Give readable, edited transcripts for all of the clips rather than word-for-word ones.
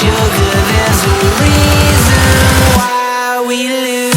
Sugar, there's a reason why we lose.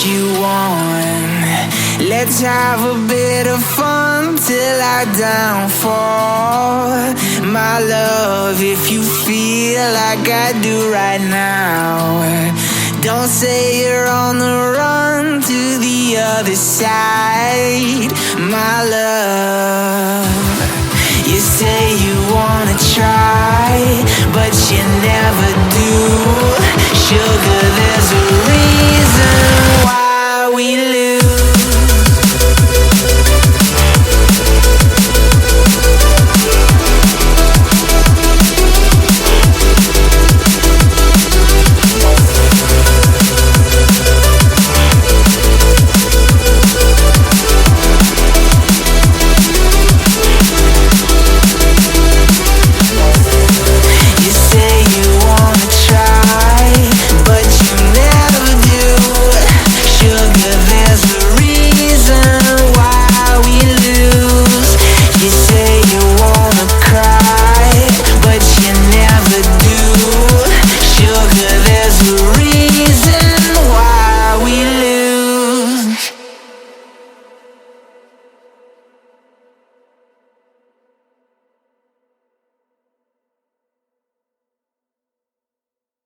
You want. Let's have a bit of fun till I downfall. My love, if you feel like I do right now, don't say you're on the run to the other side. My love, you say you wanna try, but you never do. Sugar, there's a reason why we live.